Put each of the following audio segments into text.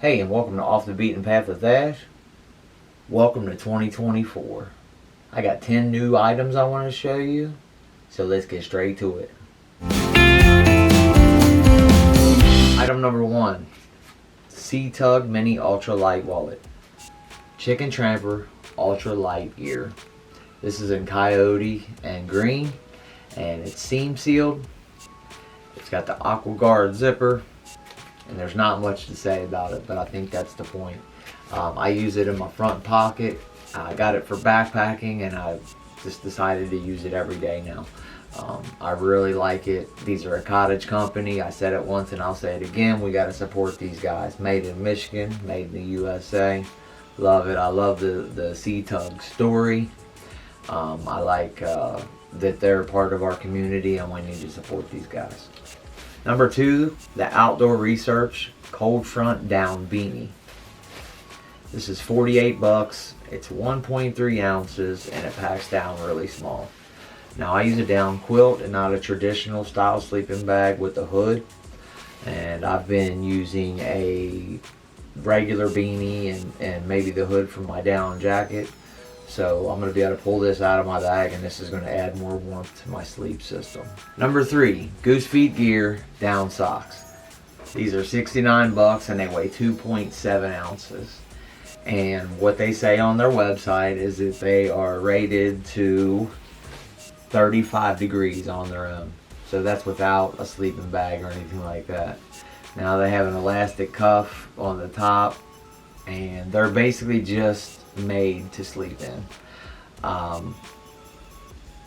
Hey, and welcome to Off the Beaten Path with Ash. Welcome to 2024. I got 10 new items I want to show you, so let's get straight to it. Item number 1, C-Tug Mini Ultra Light Wallet. Chicken Tramper Ultra Light Gear. This is in coyote and green, and it's seam sealed. It's got the Aqua Guard zipper, and there's not much to say about it, but I think that's the point. I use it in my front pocket. I got it for backpacking, and I just decided to use it every day now. I really like it. These are a cottage company. I said it once and I'll say it again. We got to support these guys. Made in Michigan, made in the USA. Love it. I love the C-Tug story. I like that they're part of our community, and we need to support these guys. Number 2, the Outdoor Research Cold Front Down Beanie. This is 48 bucks. It's 1.3 ounces and it packs down really small. Now I use a down quilt and not a traditional style sleeping bag with a hood. And I've been using a regular beanie and maybe the hood from my down jacket. So I'm going to be able to pull this out of my bag, and this is going to add more warmth to my sleep system. Number 3, Goose Feet Gear Down Socks. These are 69 bucks and they weigh 2.7 ounces. And what they say on their website is that they are rated to 35 degrees on their own. So that's without a sleeping bag or anything like that. Now they have an elastic cuff on the top, and they're basically just made to sleep in.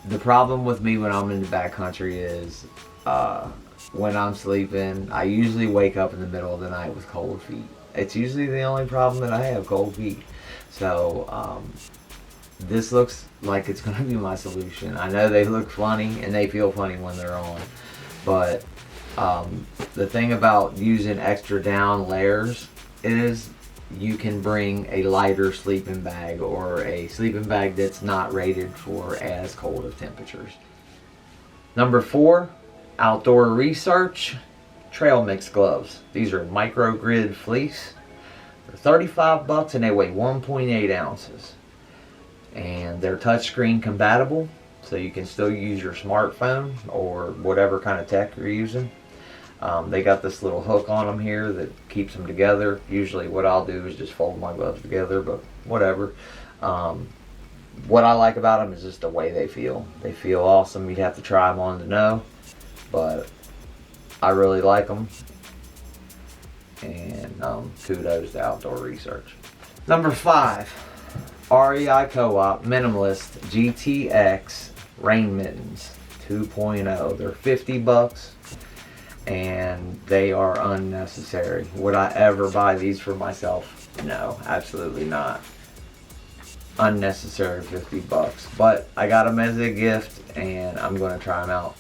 The problem with me when I'm in the backcountry is when I'm sleeping, I usually wake up in the middle of the night with cold feet. It's usually the only problem that I have, cold feet. So this looks like it's going to be my solution. I know they look funny and they feel funny when they're on, but the thing about using extra down layers is you can bring a lighter sleeping bag or a sleeping bag that's not rated for as cold of temperatures. Number 4, Outdoor Research Trail Mix Gloves. These are microgrid fleece. They're 35 bucks and they weigh 1.8 ounces. And they're touchscreen compatible, so you can still use your smartphone or whatever kind of tech you're using. They got this little hook on them here that keeps them together. Usually what I'll do is just fold my gloves together, but whatever. What I like about them is just the way they feel. They feel awesome. You'd have to try them on to know, but I really like them. And kudos to Outdoor Research. Number 5, REI Co-op Minimalist GTX Rain Mittens 2.0. They're 50 bucks. And they are unnecessary. Would I ever buy these for myself? No, absolutely not. Unnecessary 50 bucks. But I got them as a gift and I'm going to try them out.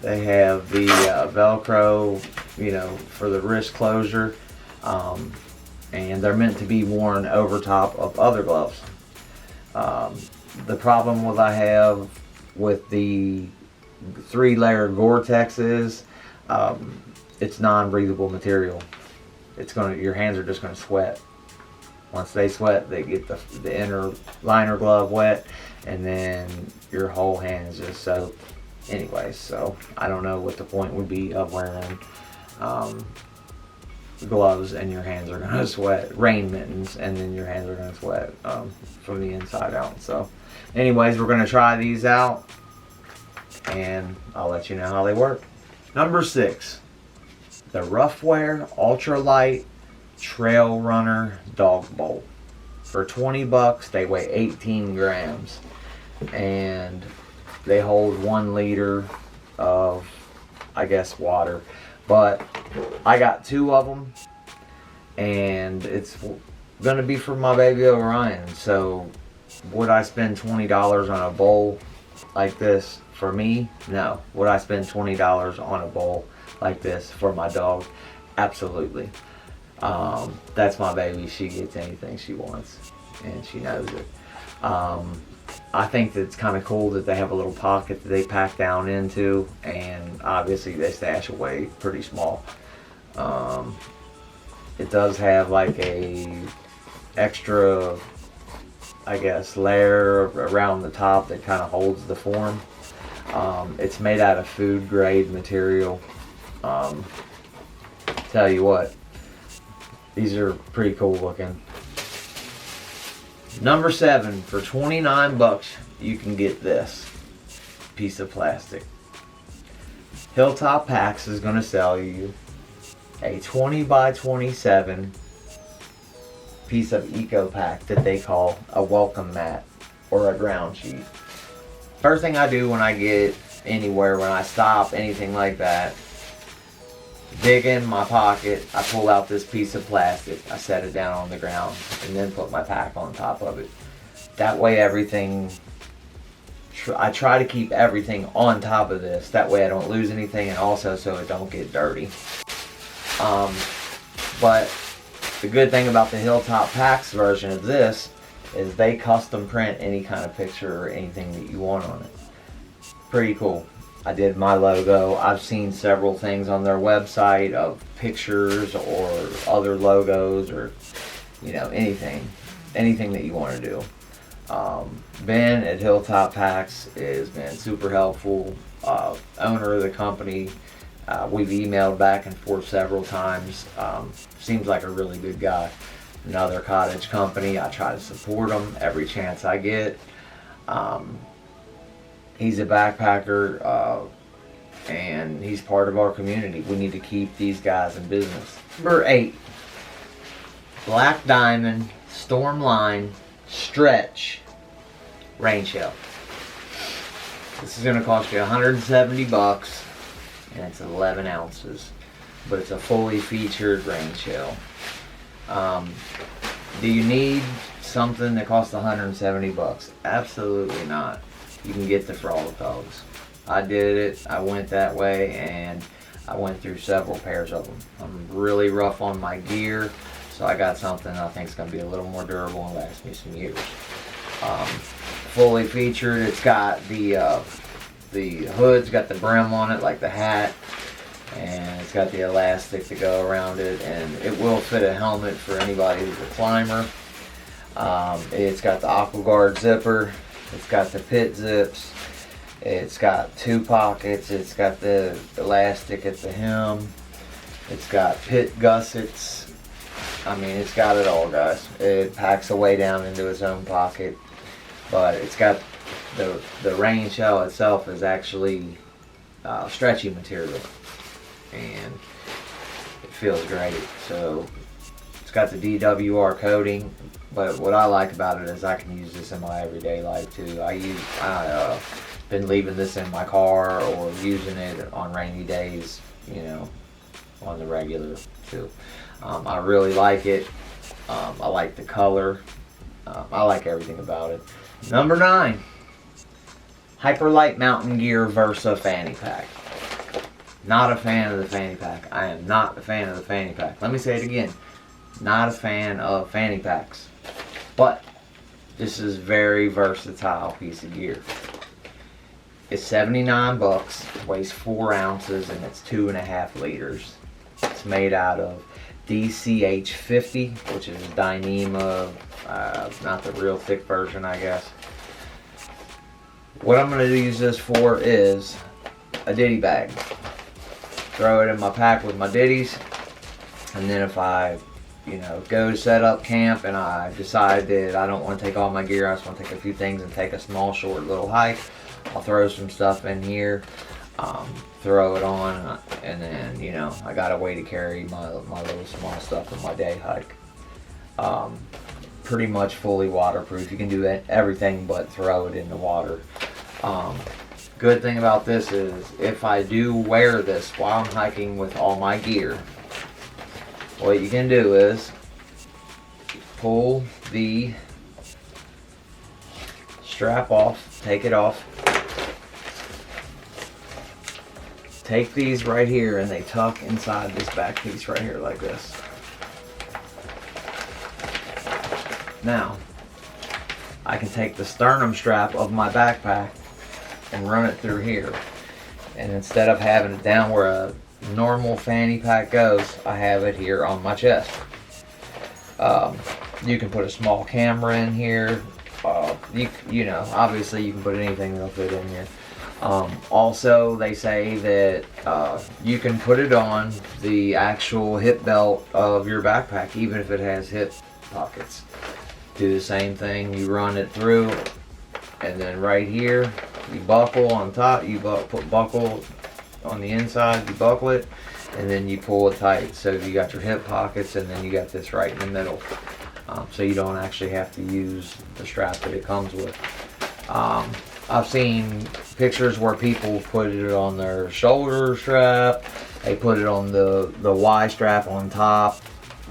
They have the Velcro, for the wrist closure. And they're meant to be worn over top of other gloves. The problem I have with the 3-layer Gore-Tex is it's non-breathable material. Your hands are just going to sweat. Once they sweat, they get the inner liner glove wet, and then your whole hand is just soaked. Anyways, so I don't know what the point would be of wearing gloves and your hands are going to sweat. Rain mittens, and then your hands are going to sweat from the inside out. So anyways, we're going to try these out, and I'll let you know how they work. Number 6, the Roughwear Ultralight Trail Runner Dog Bowl. For 20 bucks, they weigh 18 grams. And they hold 1 liter of, I guess, water. But I got 2 of them. And it's going to be for my baby Orion. So would I spend $20 on a bowl like this? For me, no. Would I spend $20 on a bowl like this for my dog? Absolutely. That's my baby. She gets anything she wants, and she knows it. I think that it's kind of cool that they have a little pocket that they pack down into, and obviously they stash away pretty small. It does have like a extra, I guess, layer around the top that kind of holds the form. It's made out of food grade material. Tell you what, these are pretty cool looking. Number 7, for 29 bucks, you can get this piece of plastic. Hilltop Packs is going to sell you a 20 by 27 piece of eco pack that they call a welcome mat or a ground sheet. First thing I do when I get anywhere, when I stop, anything like that, dig in my pocket, I pull out this piece of plastic, I set it down on the ground, and then put my pack on top of it. That way everything, I try to keep everything on top of this, that way I don't lose anything, and also so it don't get dirty. But the good thing about the Hilltop Packs version of this is they custom print any kind of picture or anything that you want on it. Pretty cool. I did my logo. I've seen several things on their website of pictures or other logos or, you know, anything that you want to do. Ben at Hilltop Packs has been super helpful. Owner of the company. We've emailed back and forth several times. Seems like a really good guy. Another cottage company. I try to support them every chance I get. He's a backpacker, and he's part of our community. We need to keep these guys in business. Number 8, Black Diamond Stormline Stretch Rain Shell. This is going to cost you 170 bucks, and it's 11 ounces, but it's a fully featured rain shell. Do you need something that costs 170 bucks? Absolutely not. You can get the Frolic Dogs. I did it. I went that way, and I went through several pairs of them. I'm really rough on my gear, so I got something I think is going to be a little more durable and last me some years. Fully featured. It's got the hood's got the brim on it like the hat, and it's got the elastic to go around it, and it will fit a helmet for anybody who's a climber. It's got the AquaGuard zipper. It's got the pit zips. It's got 2 pockets. It's got the elastic at the hem. It's got pit gussets. I mean, it's got it all, guys. It packs away down into its own pocket, but it's got the rain shell itself is actually stretchy material, and it feels great. So it's got the DWR coating, but what I like about it is I can use this in my everyday life too. I been leaving this in my car or using it on rainy days, you know, on the regular too. I really like it. I like the color. I like everything about it. Number 9, Hyperlight Mountain Gear Versa Fanny Pack. Not a fan of the fanny pack. I am not a fan of the fanny pack. Let me say it again. Not a fan of fanny packs. But this is a very versatile piece of gear. It's 79 bucks, weighs 4 ounces, and it's 2.5 liters. It's made out of DCH 50, which is Dyneema, not the real thick version, I guess. What I'm going to use this for is a ditty bag. Throw it in my pack with my ditties, and then if I, you know, go set up camp and I decide that I don't want to take all my gear, I just want to take a few things and take a small, short little hike, I'll throw some stuff in here, throw it on, and then, you know, I got a way to carry my little small stuff in my day hike. Pretty much fully waterproof. You can do everything but throw it in the water. Good thing about this is if I do wear this while I'm hiking with all my gear, what you can do is pull the strap off, take it off, take these right here and they tuck inside this back piece right here like this. Now, I can take the sternum strap of my backpack and run it through here. And instead of having it down where a normal fanny pack goes, I have it here on my chest. You can put a small camera in here. You know, obviously you can put anything that'll fit in here. Also, they say that you can put it on the actual hip belt of your backpack, even if it has hip pockets. Do the same thing. You run it through, and then right here, you buckle on top. You put buckle on the inside. You buckle it, and then you pull it tight. So you got your hip pockets, and then you got this right in the middle. So you don't actually have to use the strap that it comes with. I've seen pictures where people put it on their shoulder strap. They put it on the Y strap on top,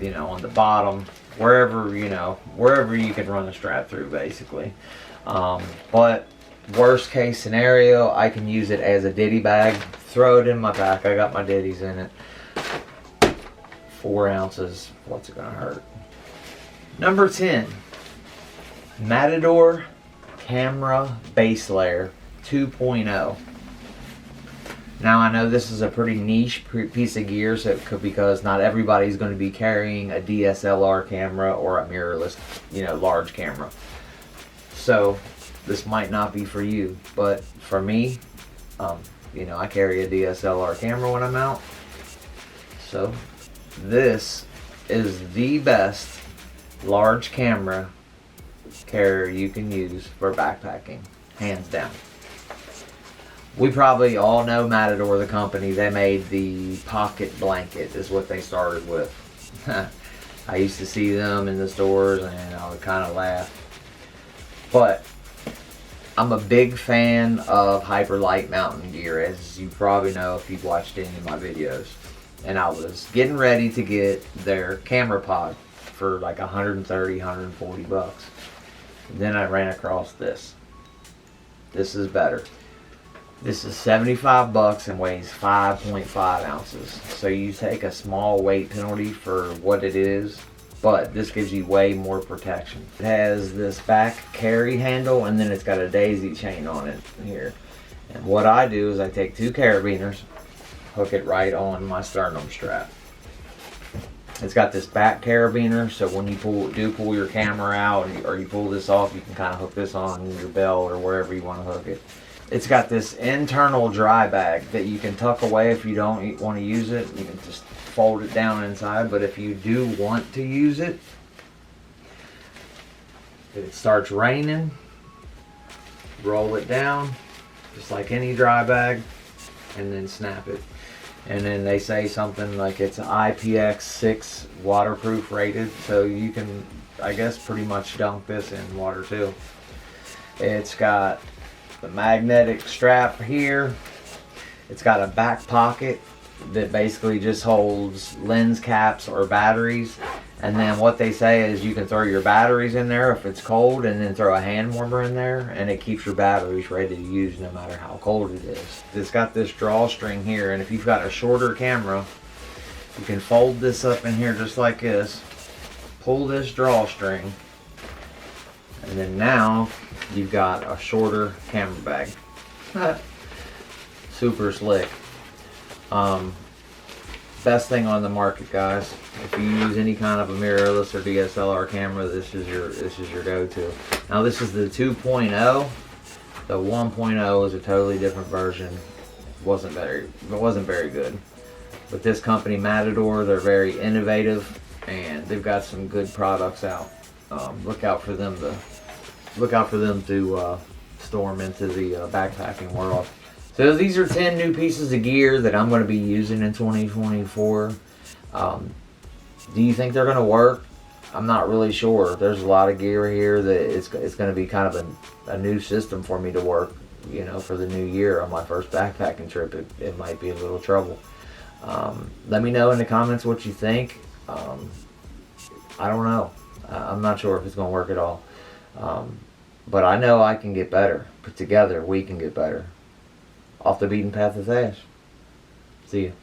you know, on the bottom, wherever, you know, wherever you can run a strap through, basically. But worst case scenario, I can use it as a ditty bag. Throw it in my pack. I got my ditties in it. 4 ounces. What's it gonna hurt? Number 10, Matador Camera Base Layer 2.0. Now I know this is a pretty niche piece of gear, so it could, because not everybody's going to be carrying a DSLR camera or a mirrorless, you know, large camera. So this might not be for you, but for me, you know, I carry a DSLR camera when I'm out. So this is the best large camera carrier you can use for backpacking, hands down. We probably all know Matador, the company. They made the pocket blanket, is what they started with. I used to see them in the stores and I would kind of laugh. But I'm a big fan of Hyperlight mountain gear, as you probably know if you've watched any of my videos. And I was getting ready to get their camera pod for like 130, 140 bucks. And then I ran across this. This is better. This is 75 bucks and weighs 5.5 ounces. So you take a small weight penalty for what it is, but this gives you way more protection. It has this back carry handle, and then it's got a daisy chain on it here. And what I do is I take 2 carabiners, hook it right on my sternum strap. It's got this back carabiner, so when you pull your camera out, or you pull this off, you can kind of hook this on your belt or wherever you want to hook it. It's got this internal dry bag that you can tuck away if you don't want to use it. You can just fold it down inside, but if you do want to use it, if it starts raining, roll it down just like any dry bag and then snap it. And then they say something like it's IPX6 waterproof rated, so you can, I guess, pretty much dunk this in water too. It's got the magnetic strap here. It's got a back pocket that basically just holds lens caps or batteries. And then what they say is you can throw your batteries in there if it's cold, and then throw a hand warmer in there, and it keeps your batteries ready to use no matter how cold it is. It's got this drawstring here, and if you've got a shorter camera, you can fold this up in here just like this, pull this drawstring, and then now you've got a shorter camera bag. Super slick. Best thing on the market, guys. If you use any kind of a mirrorless or DSLR camera, this is your go-to. Now this is the 2.0. The 1.0 is a totally different version. It wasn't very good. But this company, Matador, they're very innovative, and they've got some good products out. Look out for them to storm into the backpacking world. So these are 10 new pieces of gear that I'm going to be using in 2024. Do you think they're going to work? I'm not really sure. There's a lot of gear here that it's going to be kind of a new system for me to work, you know, for the new year. On my first backpacking trip, it might be a little trouble. Let me know in the comments what you think. I don't know. I'm not sure if it's going to work at all. But I know I can get better. But together we can get better. Off the beaten path of Ash. See you.